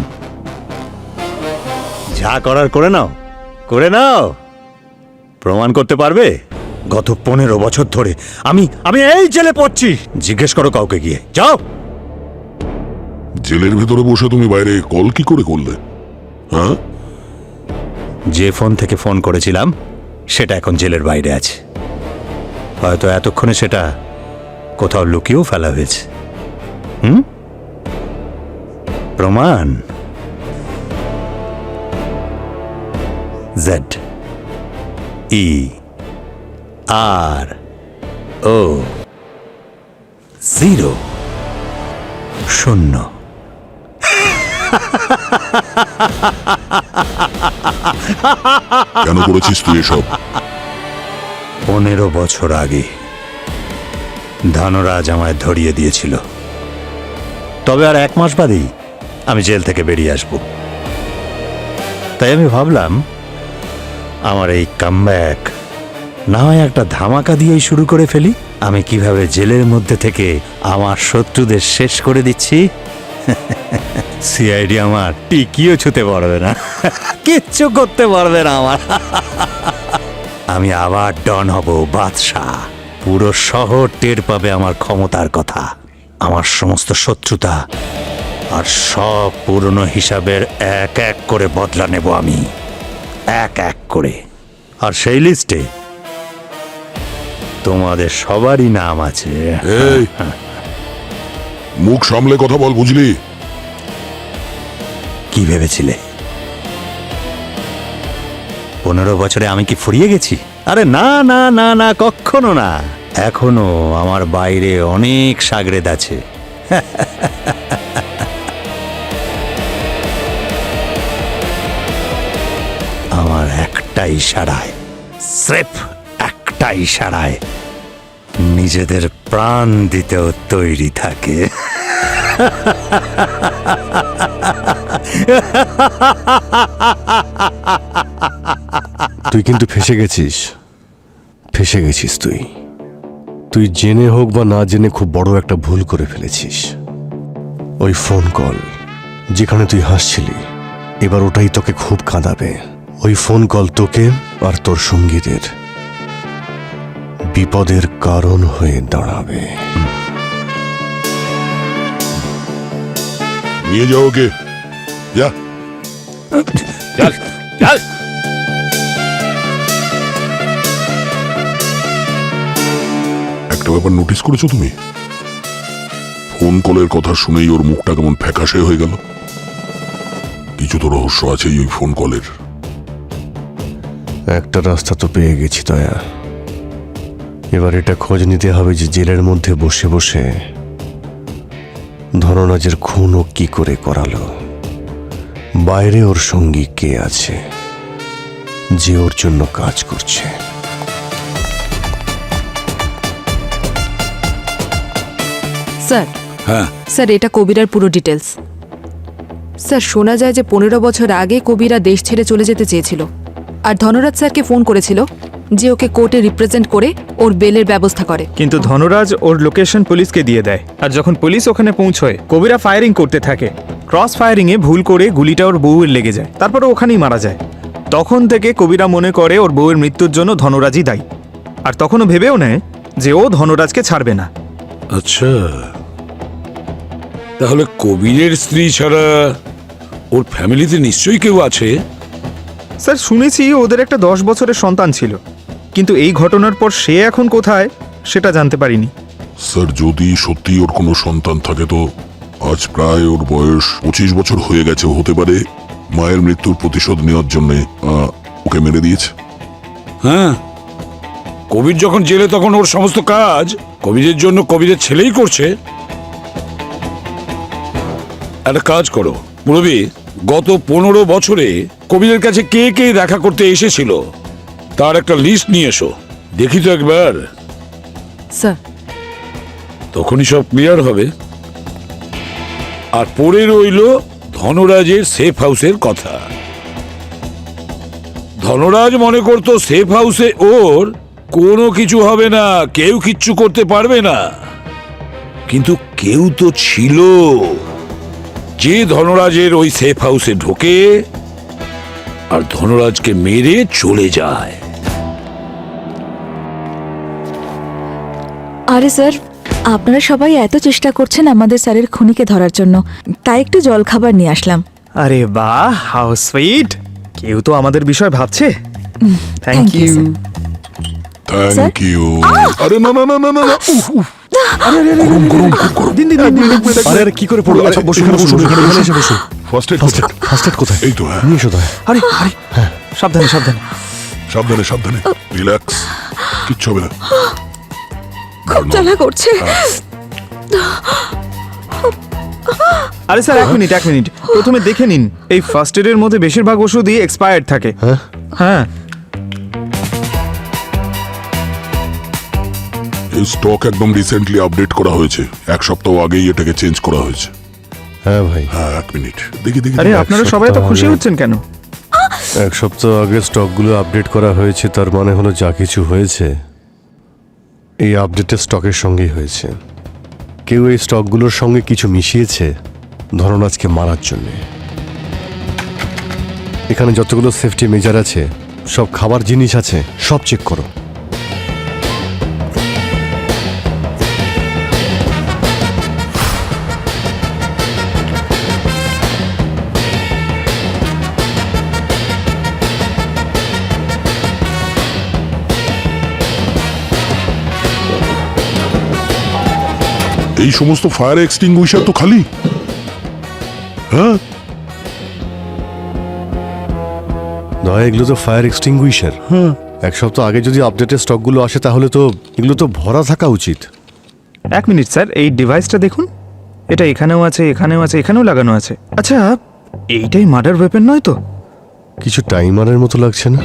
যা করার করে নাও, করে নাও। প্রমাণ করতে পারবে গত 15 বছর ধরে আমি এই জেলে পড়ছি? জিজ্ঞেস করো কাউকে গিয়ে, যাও। জেলের ভেতরে বসে তুমি বাইরে কল কি করে করলে? হ্যাঁ, যে ফোন থেকে ফোন করেছিলাম সেটা এখন জেলের বাইরে আছে। হয়তো এতক্ষণে সেটা কোথাও লুকিয়েও ফেলা হয়েছে। প্রমাণ ZERO 0। কেন করেছিস তুই এসব? 15 বছর আগে ধনরাজ আমায় ধরিয়ে দিয়েছিল। তবে আর 1 মাস বাদেই আমি জেল থেকে বেরিয়ে আসব। তাই আমি ভাবলাম আমার এই কামব্যাক না হয় একটা ধামাকা দিয়েই শুরু করে ফেলি। আমি কিভাবে জেলের মধ্যে থেকে আমার শত্রুদের শেষ করে দিচ্ছি। সিআইডি আমার টিকিও ছুতে পারবে না, কিচ্ছু করতে পারবে না আমার। আমি আবার ডন হব, বাদশাহ। পুরো শহর টের পাবে আমার ক্ষমতার কথা। আমার সমস্ত শত্রুতা আর সব পুরনো হিসাবের এক এক করে বদলা নেব আমি, এক এক করে। আর সেই লিস্টে তোমাদের সবারই নাম আছে। এই, মুখ সামলে কথা বল, বুঝলি? কি ভেবেছিলে 15 বছরে আমি কি ফুরিয়ে গেছি? আরে না না না না, কখনো না। এখনো আমার বাইরে অনেক সাগরেদ আছে। আমার একটা ইশারায়, স্রেফ একটা ইশারায় নিজেদের প্রাণ দিতেও তৈরি থাকে। তুই কিন্তু ফেসে গেছিস, ফেসে গেছিস তুই। তুই জেনে হোক বা না জেনে খুব বড় একটা ভুল করে ফেলেছিস। ওই ফোন কল যেখানে তুই হাসছিলি, এবার ওটাই তোকে খুব কাঁদাবে। ওই ফোন কল তোকে আর তোর সঙ্গীদের বিপদের কারণ হয়ে দাঁড়াবে। নিয়ে যাও ওকে, যা। চল চল। একটা ব্যাপার নোটিস করেছো তুমি? ফোন কলের কথা শুনেই ওর মুখটা কেমন ফ্যাকাশে হয়ে গেল। কিছু তো রহস্য আছে ওই ফোন কলের। একটা রাস্তা তো পেয়ে গেছি দয়া। এবার এটা খোঁজ নিতে হবে যে জেলের মধ্যে বসে বসে ধনরাজের খুন ও কি করে করালো, বাইরে ওর সঙ্গী কে আছে যে ওর জন্য কাজ করছে। স্যার, হ্যাঁ, স্যার এটা কবিরার পুরো ডিটেলস। স্যার শোনা যায় যে 15 বছর আগে কবিরা দেশ ছেড়ে চলে যেতে চেয়েছিল, আর ধনরাজ স্যারকে ফোন করেছিল যে ওকে কোর্টে রিপ্রেজেন্ট করে ওর বেলের ব্যবস্থা করে। কিন্তু ধনরাজ ওর লোকেশন পুলিশকে দিয়ে দেয়, আর যখন পুলিশ ওখানে পৌঁছয় কবিরা ফায়ারিং করতে থাকে। ক্রস ফায়ারিংয়ে ভুল করে গুলিটা ওর বউয়ের লেগে যায়, তারপরে ওখানেই মারা যায়। তখন থেকে কবিরা মনে করে ওর বউয়ের মৃত্যুর জন্য ধনরাজই দায়ী, আর তখনও ভেবেও নেয় যে ও ধনরাজকে ছাড়বে না। আচ্ছা, তাহলে কবিরের স্ত্রী ছাড়া ওর ফ্যামিলিতে নিশ্চয়ই কেউ আছে। স্যার শুনেছি ওদের একটা 10 বছরের সন্তান ছিল, কিন্তু এই ঘটনার পর সে এখন কোথায় সেটা জানতে পারিনি। স্যার, যদি সত্যি ওর কোনো সন্তান থাকে তো আজ প্রায় ওর বয়স 25 বছর হয়ে গেছে। হতে পারে মায়ের মৃত্যুর প্রতিশোধ নেওয়ার জন্য ওকে মেরে দিয়েছে। হ্যাঁ, কবির যখন জেলে তখন ওর সমস্ত কাজ কবিরের জন্য কবিরের ছেলেই করছে। একটা কাজ করো মুরবি, গত 15 বছরে কবিরের কাছে কে কে দেখা করতে এসেছিল তার একটা লিস্ট নিয়ে এসো, দেখি তো একবার। স্যার, তখনই সব ক্লিয়ার হবে। আর পড়ে রইল ধনরাজের সেফ হাউসের কথা। ধনরাজ মনে করতো সেফ হাউসে ওর কোনো কিছু হবে না, কেউ কিচ্ছু করতে পারবে না। কিন্তু কেউ তো ছিল যে ধনরাজের ওই সেফ হাউসে ঢোকে আর ধনরাজকে মেরে চলে যায়। আরে স্যার, আপনারা সবাই এত চেষ্টা করছেন আমাদের স্যারের খুনিকে ধরার জন্য, তাই একটু জলখাবার নিয়ে আসলাম। আরে বাহ, হাউ সুইট! কেউ তো আমাদের বিষয় ভাবছে। Thank Thank you, you. sir. Thank you. আরে না না না না না না, উফ, উফ। গরম, গরম, খুব গরম। দিন দিন দিন, দিন, দিন, দিন। আরে আরে কি করে পড়লো? আচ্ছা বসুন এখানে বসুন, বসুন, এখানে এখানে এসে বসুন। First aid first aid, first aid কোথায়? এই তো, হ্যাঁ। নিয়ে এসো দয়া। আরে আরে, সাবধানে সাবধানে। সাবধানে সাবধানে, রিল্যাক্স, কিচ্ছু হবে না। খুব জ্বালা করছে। আরে স্যার, এক মিনিট এক মিনিট, প্রথমে দেখে নিন। এই ফার্স্ট এডের মধ্যে বেশিরভাগ ওষুধই এক্সপায়ার্ড থাকে। হ্যাঁ, এই স্টক একদম রিসেন্টলি আপডেট করা হয়েছে। 1 সপ্তাহ আগেই এটাকে চেঞ্জ করা হয়েছে। হ্যাঁ ভাই, হ্যাঁ, 1 মিনিট দেখি দেখি। আরে আপনারা সবাই তো খুশি সপ্তাহ হচ্ছেন কেন? 1 সপ্তাহ আগে স্টকগুলো আপডেট করা হয়েছে, তার মানে হলো যা কিছু হয়েছে এই আপডেটের স্টকের সঙ্গেই হয়েছে। কেউ এই স্টকগুলোর সঙ্গে কিছু মিশিয়েছে ধনরাজকে মারার জন্যে। এখানে যতগুলো সেফটি মেজার আছে, সব খাবার জিনিস আছে, সব চেক করো। এই সমস্ত ফায়ার এক্সটিংগুইশার তো খালি। হ্যাঁ, দয়া, এগুলো তো ফায়ার এক্সটিংগুইশার। এক সপ্তাহ আগে যদি আপডেটের স্টকগুলো আসে তাহলে তো এগুলো তো ভরা থাকা উচিত। এক মিনিট স্যার, এই ডিভাইসটা দেখুন। এটা এখানেও আছে, এখানেও আছে, এখানেও লাগানো আছে। আচ্ছা, এইটাই মার্ডার ওয়েপন নয় তো? কিছু টাইমারের মতো লাগছে না?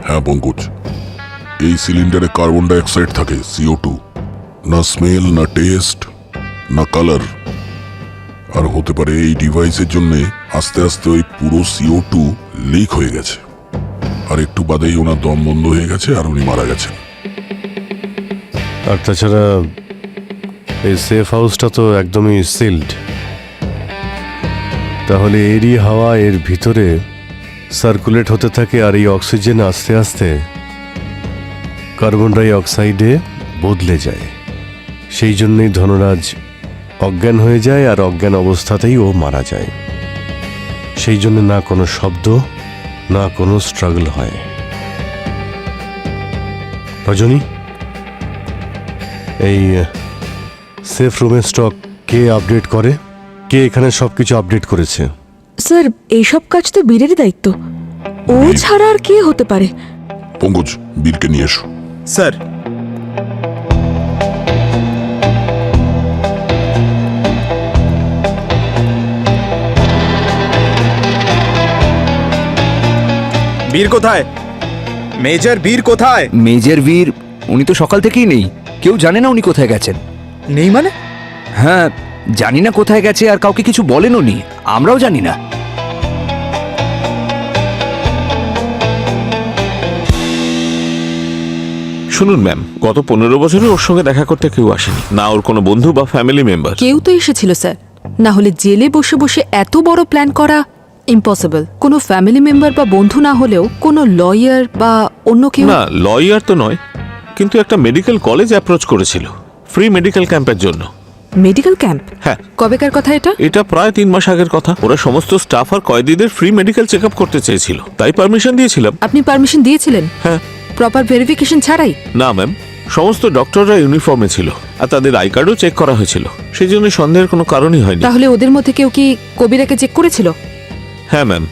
হ্যাঁ পঙ্কজ, এই সিলিন্ডারে কার্বন ডাইঅক্সাইড থাকে, CO2। না স্মেল, না টেস্ট, না কালার। আর হতে পারে এই ডিভাইসের জন্য আস্তে আস্তে ওই পুরো CO2 লিক হয়ে গেছে, আর একটু বাদেই ওনার দম বন্ধ হয়ে গেছে আর উনি মারা গেছেন। আর তাছাড়া এই সেফ হাউসটা তো একদমই সিলড। তাহলে এরই হাওয়া এর ভিতরে সার্কুলেট হতে থাকে, আর এই অক্সিজেন আস্তে আস্তে কার্বন ডাই অক্সাইডে বদলে যায়। সেই জন্যই ধনরাজ অজ্ঞান হয়ে যায়, আর অজ্ঞান অবস্থাতেই ও মারা যায়। সেই জন্য না কোনো শব্দ, না কোনো স্ট্রাগল হয়। রজনী, এই সেফ রুমের স্টক কে আপডেট করে? কে এখানে সবকিছু আপডেট করেছে? স্যার, এইসব কাজ তো বীরেরই দায়িত্ব। ও ছাড়া আর কে হতে পারে? পঙ্কজ, বীরকে নিয়ে এসো। স্যার, বীর কোথায়? মেজর বীর কোথায়? মেজর বীর, উনি তো সকাল থেকেই নেই। কেউ জানে না উনি কোথায় গেছেন। নেই মানে? হ্যাঁ, জানি না কোথায় গেছে, আর কাউকে কিছু বলেন উনি। আমরাও জানি না। শুনুন ম্যাম, গত 15 বছরে ওর সঙ্গে দেখা করতে কেউ আসেনি, না ওর কোনো বন্ধু বা ফ্যামিলি মেম্বার। কেউ তো এসেছিল স্যার, না হলে জেলে বসে বসে এত বড় প্ল্যান করা ইম্পসিবল। কোনো ফ্যামিলি মেম্বার বা বন্ধু না হলেও কোনো লয়ার বা অন্য কেউ। না, লয়ার তো নয়, কিন্তু একটা মেডিকেল কলেজ অ্যাপ্রোচ করেছিল ফ্রি মেডিকেল ক্যাম্পের জন্য। Medical camp? হ্যাঁ। কবেকার কথা এটা? এটা প্রায় 3 মাস আগের কথা। ওরা সমস্ত স্টাফ আর কয়েদিদের ফ্রি মেডিকেল চেক আপ করতে চেয়েছিল, তাই পারমিশন দিয়েছিলাম। আপনি পারমিশন দিয়েছিলেন? হ্যাঁ। প্রপার ভেরিফিকেশন ছাড়াই? না ম্যাম, সমস্ত ডক্টররা ইউনিফর্মে ছিল, আর তাদের আই কার্ডও চেক করা হয়েছিল। সেই জন্য সন্দেহের কোনো কারণই হয়নি। তাহলে ওদের মধ্যে কেউ কি কবিরাকে চেক করেছিল? হ্যাঁ ম্যাম,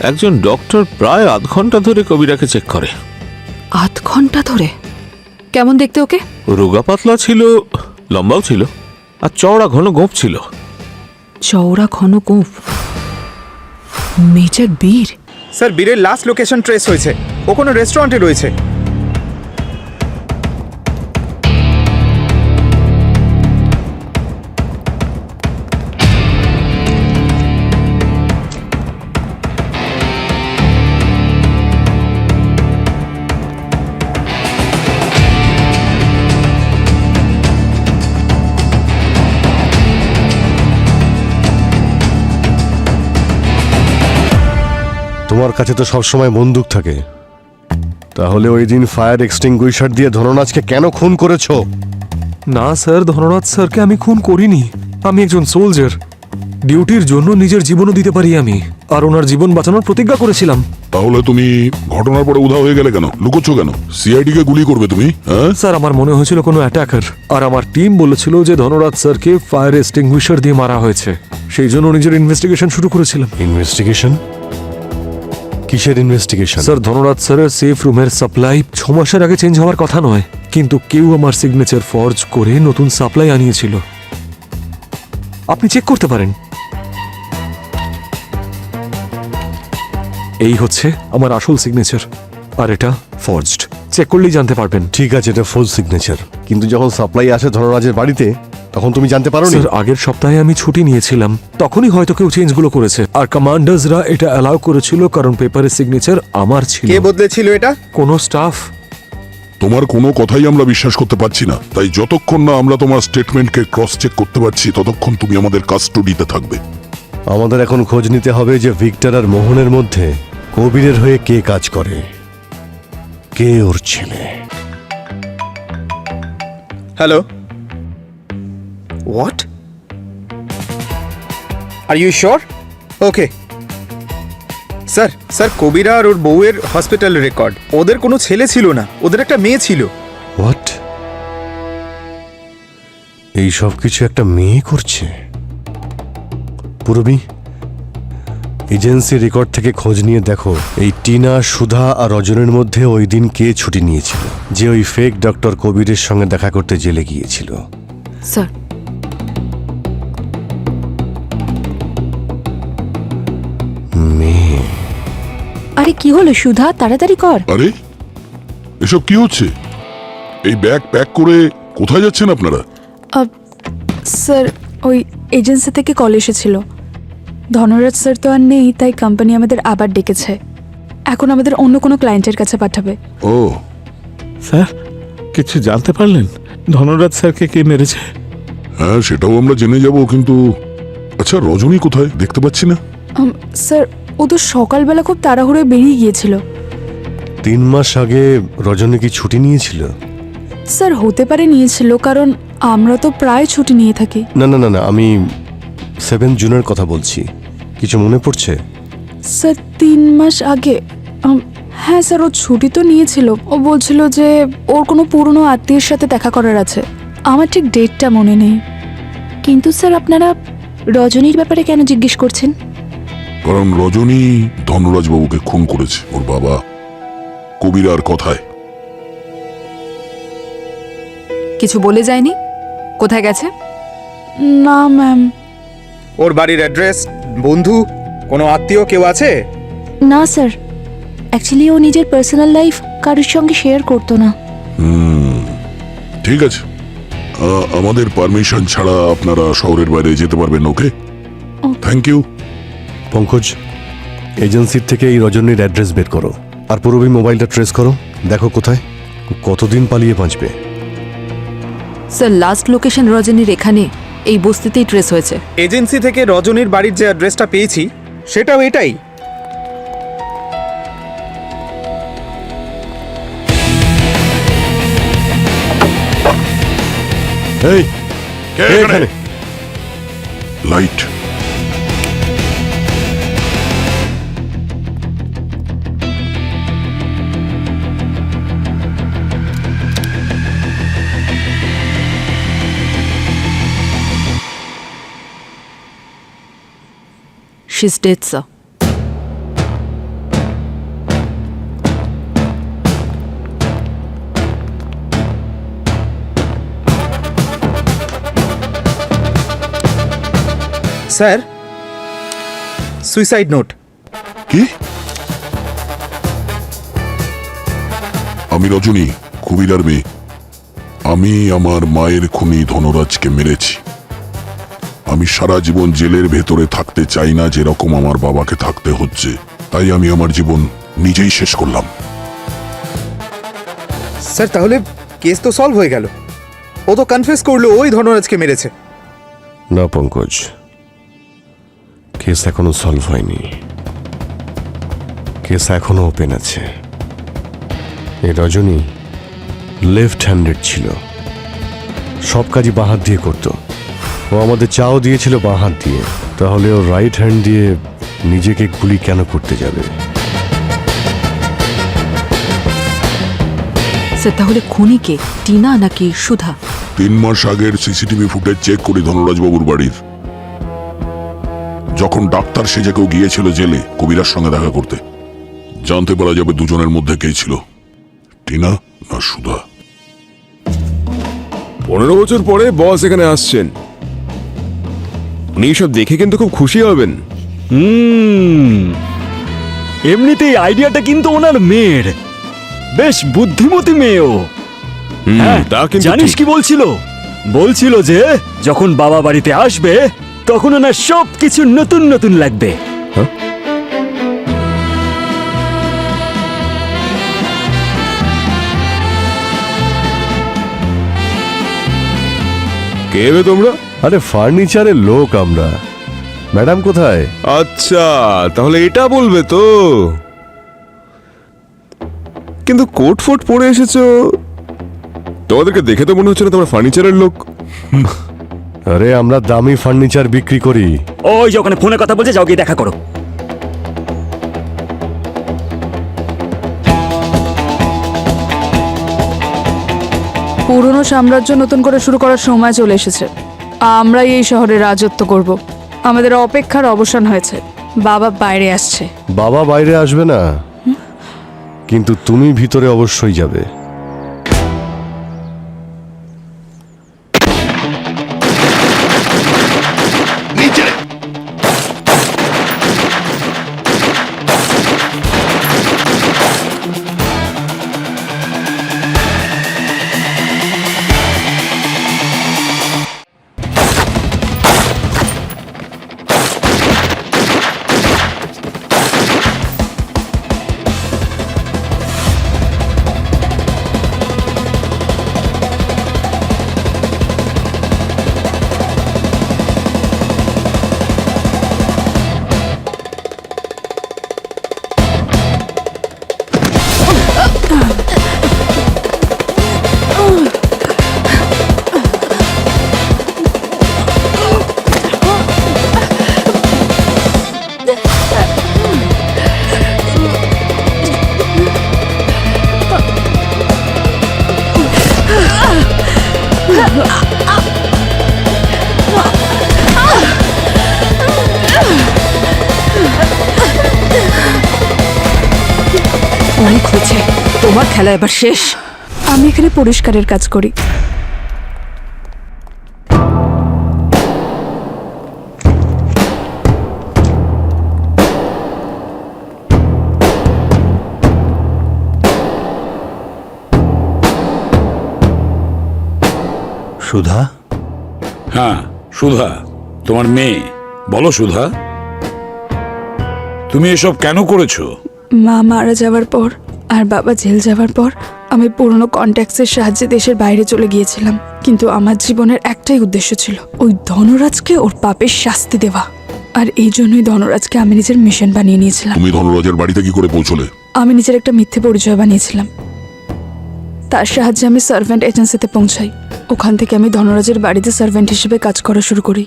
একজন ডক্টর প্রায় আধ ঘন্টা ধরে কবিরাকে চেক করে। আধ ঘন্টা ধরে? কেমন দেখতে ওকে? রোগা পাতলা ছিল, লম্বাও ছিল, আর চওড়া ঘন গোঁফ ছিল। চওড়া ঘন গোঁফ? মেজর বীর? স্যার, বীরের লাস্ট লোকেশন ট্রেস হয়েছে। ও কোনো রেস্টুরেন্টে রয়েছে। তোমার কাছে তো সবসময় বন্দুক থাকে, তাহলে ওই দিন ফায়ার এক্সটিংগুইশার দিয়ে ধনরাজকে কেন খুন করেছো? না স্যার, ধনরাজ স্যারকে আমি খুন করিনি। আমি একজন সোলজার, ডিউটির জন্য নিজের জীবনও দিতে পারি আমি, আর ওনার জীবন বাঁচানোর প্রতিজ্ঞা করেছিলাম। তাহলে তুমি ঘটনার পরে উধাও হয়ে গেলে কেন? লুকোচ্ছ কেন? সিআইডি কে গুলি করবে তুমি? হ্যাঁ স্যার, আমার মনে হয়েছিল কোনো অ্যাটাকার, আর আমার টিম বলেছিল যে ধনরাজ স্যারকে ফায়ার এক্সটিংগুইশার দিয়ে মারা হয়েছে। সেই জন্য নিজের ইনভেস্টিগেশন শুরু করেছিলাম। ইনভেস্টিগেশন? কিসের ইনভেস্টিগেশন? স্যার, ধনরাজ স্যারের সেফ রুমের সাপ্লাই 6 মাসের আগে চেঞ্জ হওয়ার কথা নয়, কিন্তু কেউ আমার সিগনেচার ফর্জ করে নতুন সাপ্লাই আনিয়েছিল। আপনি চেক করতে পারেন। এই হচ্ছে আমার আসল সিগনেচার, আর এটা ফর্জড। চেক করলেই জানতে পারবেন। ঠিক আছে, এটা ফুল সিগনেচার, কিন্তু যখন সাপ্লাই আসে ধনরাজের বাড়িতে তখন তুমি জানতে পারো না? স্যার, আগের সপ্তাহে আমি ছুটি নিয়েছিলাম, তখনই হয়তো কেউ চেঞ্জগুলো করেছে, আর কমান্ডার্সরা এটা অ্যালাউ করেছিল কারণ পেপারের সিগনেচার আমার ছিল। কে বদলেছিল এটা? কোনো স্টাফ। তোমার কোনো কথাই আমরা বিশ্বাস করতে পারছি না, তাই যতক্ষণ না আমরা তোমার স্টেটমেন্টকে ক্রস চেক করতে পারছি ততক্ষণ তুমি আমাদের কাস্টোডিতে থাকবে। আমাদের এখন খোঁজ নিতে হবে যে ভিক্টর আর মোহনের মধ্যে কবিরের হয়ে কে কাজ করে, কে ওর ছেলে। Hello, what? Are you sure? Okay sir. Sir, কবিরা আর ওর বউয়ের হসপিটাল রেকর্ড। ওদের কোনো ছেলে ছিল না, ওদের একটা মেয়ে ছিল। হোয়াট? এই সব কিছু একটা মেয়ে করছে? পুরবী, এজেন্সি রেকর্ড থেকে খোঁজ নিয়ে দেখো এই টিনা, সুধা আর রজনীর মধ্যে ওই দিন কে ছুটি নিয়েছিল, যে ওই ফেক ডক্টর কবিরের সঙ্গে দেখা করতে জেলে গিয়েছিল। স্যার, মেয়ে। আরে কি হলো সুধা, তাড়াতাড়ি কর। আরে এসব কি হচ্ছে? এই ব্যাগ প্যাক করে কোথায় যাচ্ছেন আপনারা? স্যার, ওই এজেন্সি থেকে কল এসেছিল। ধনরাজ স্যার তো আর নেই, তাই কোম্পানি আমাদের আবার ডেকেছে। এখন আমাদের অন্য কোনো ক্লায়েন্টের কাছে পাঠাবে। ও স্যার, কিছু জানতে পারলেন ধনরাজ স্যারকে কে মেরেছে? হ্যাঁ, সেটাও আমরা জেনে যাব, কিন্তু আচ্ছা রজনী কোথায়? দেখতে পাচ্ছি না। স্যার, ও তো সকালবেলা খুব তাড়াহুড়োয় বেরিয়ে গিয়েছিল। 3 মাস আগে রজনী কি ছুটি নিয়েছিল? স্যার, হতে পারে নিয়েছিল, কারণ আমরা তো প্রায় ছুটি নিয়ে থাকি। না না না না, আমি 7 জুনের কথা বলছি। কিছু মনে পড়ছে? স্যার, 3 মাস আগে হ্যাঁ স্যার, ও ছুটি তো নিয়েছিল। ও বলছিল যে ওর কোনো পুরনো আত্মীয়ের সাথে দেখা করার আছে। আমার ঠিক ডেটটা মনে নেই। কিন্তু স্যার, আপনারা রজনীর ব্যাপারে কেন জিজ্ঞেস করছেন? কারণ রজনী ধনরাজ বাবুকে খুন করেছে ওর বাবা কবিরার কথায়। কিছু বলে যায়নি? কোথায় গেছে? না ম্যাম। ওর বাড়ির অ্যাড্রেস, বন্ধু, কোনো আত্মীয় কেউ আছে? না স্যার, অ্যাকচুয়ালি ও নিজের পার্সোনাল লাইফ কারোর সঙ্গে শেয়ার করতো না। ঠিক আছে, আমাদের পারমিশন ছাড়া আপনারা শহরের বাইরে যেতে পারবেন। ওকে, থ্যাংক ইউ। পঙ্কজ, এজেন্সির থেকে এই রজনীর অ্যাড্রেস বের করো, আর পুরোপুরি মোবাইলটা ট্রেস করো। দেখো কোথায়, কতদিন পালিয়ে বাঁচবে। স্যার, লাস্ট লোকেশন রজনীর এখানে, এই বস্তিতেই ট্রেস হয়েছে। এজেন্সি থেকে রজনীর বাড়ির যে অ্যাড্রেসটা পেয়েছি সেটাও এটাই। এই কে এখানে? Light. She's dead, sir. Sir, suicide note. কি? আমি রজনী, কবিরার মেয়ে। আমি আমার মায়ের খুনি ধনরাজকে মেরেছি। আমি সারা জীবন জেলের ভেতরে থাকতে চাই না, যেরকম আমার বাবাকে থাকতে হচ্ছে। তাই আমি আমার জীবন নিজেই শেষ করলাম। স্যার, তাহলে কেস তো সলভ হয়ে গেল। ও তো কনফেস করলো ওই ধনরাজকে মেরেছে। না পঙ্কজ, কেস এখনো সলভ হয়নি। কেস এখনো ওপেন আছে। এই রজনী লেফট হ্যান্ডেড ছিল, সব কাজই বাঁ হাত দিয়ে করতো। ও আমাদের চাও দিয়েছিল বাঁ হাত দিয়ে, তাহলে ও রাইট হ্যান্ড দিয়ে নিজেকে গুলি কেন করতে যাবে? স্যার, তাহলে খুনি কে, টিনা নাকি সুধা? 3 মাস আগের সিসিটিভি ফুটেজ চেক করি ধনরাজ বাবুর বাড়ির। যখন ডাক্তার সেজে কেউ গিয়েছিল জেলে কবিরার সঙ্গে দেখা করতে, জানতে পারা যাবে দুজনের মধ্যে কে ছিল, টিনা না সুধা। 15 বছর পরে বস এখানে আসছেন, উনি সব দেখে কিন্তু খুব খুশি হবেন। এমনিতেই আইডিয়াটা কিন্তু ওনার মেয়ের, বেশ বুদ্ধিমতী মেয়েও। তা কিন্তু জানিস ঠিক। কি বলছিল? বলছিল যে যখন বাবা বাড়িতে আসবে তখন ওনার সব কিছু নতুন নতুন লাগবে। কে বে তোমরা? আরে ফার্নিচারের লোক আমরা। ম্যাডাম কোথায়? আচ্ছা, তাহলে এটা বলবে তো। কিন্তু কোট ফোট পরে এসেছো, তোমাদেরকে দেখে তো মনে হচ্ছে না তোমরা ফার্নিচারের লোক। আরে আমরা দামি ফার্নিচার বিক্রি করি। ওই যে ওখানে ফোনে কথা বলছে, যাও গিয়ে দেখা করো। পুরনো সাম্রাজ্য নতুন করে শুরু করার সময় চলে এসেছে। আমরাই এই শহরে রাজত্ব করব। আমাদের অপেক্ষার অবসান হয়েছে। বাবা বাইরে আসছে। বাবা বাইরে আসবে না, কিন্তু তুমি ভিতরে অবশ্যই যাবে। অনেক হয়েছে, তোমার খেলা এবার শেষ। আমি এখানে পরিষ্কারের কাজ করি। সুধা? হ্যাঁ, সুধা, তোমার মেয়ে। বলো সুধা, তুমি এসব কেন করেছো? মা মারা যাওয়ার পর আর বাবা জেল যাওয়ার পর আমি পুরনো কন্ট্যাক্টসের সাহায্যে দেশের বাইরে চলে গিয়েছিলাম, কিন্তু আমার জীবনের একটাই উদ্দেশ্য ছিল, ওই ধনরাজকে ওর পাপের শাস্তি দেওয়া। আর এই জন্যই ধনরাজকে আমি নিজের মিশন বানিয়ে নিয়েছিলাম। তুমি ধনরাজের বাড়িতে কি করে পৌঁছলে? আমি নিজের একটা মিথ্যে পরিচয় বানিয়েছিলাম, তার সাহায্যে আমি সার্ভেন্ট এজেন্সিতে পৌঁছাই। ওখান থেকে আমি ধনরাজের বাড়িতে সার্ভেন্ট হিসেবে কাজ করা শুরু করি।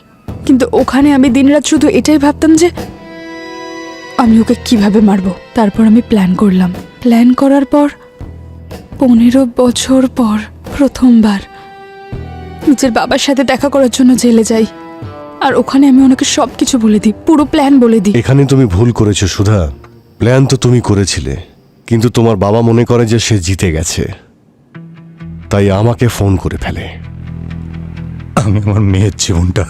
কিন্তু ওখানে আমি দিনরাত শুধু এটাই ভাবতাম যে আমি ওকে কিভাবে মারবো। তারপর আমি প্ল্যান করলাম। প্ল্যান করার পর 15 বছর পর প্রথমবার নিজের বাবার সাথে দেখা করার জন্য জেলে যাই। আর ওখানে আমি ওনাকে সবকিছু বলে দিই, পুরো প্ল্যান বলে দিই। এখানে তুমি ভুল করেছো সুধা। প্ল্যান তো তুমি করেছিলে, কিন্তু তোমার বাবা মনে করে যে সে জিতে গেছে, তাই আমাকে ফোন করে ফেলে। আমি আমার মেয়ের জীবনটা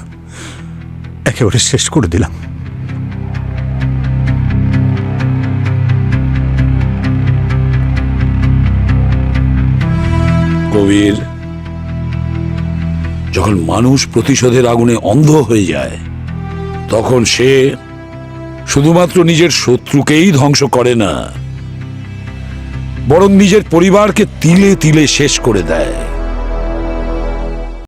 একেবারে শেষ করে দিলাম। কবির, যখন মানুষ প্রতিশোধের আগুনে অন্ধ হয়ে যায়, তখন সে শুধুমাত্র নিজের শত্রুকেই ধ্বংস করে না, বরং নিজের পরিবারকে তিলে তিলে শেষ করে দেয়।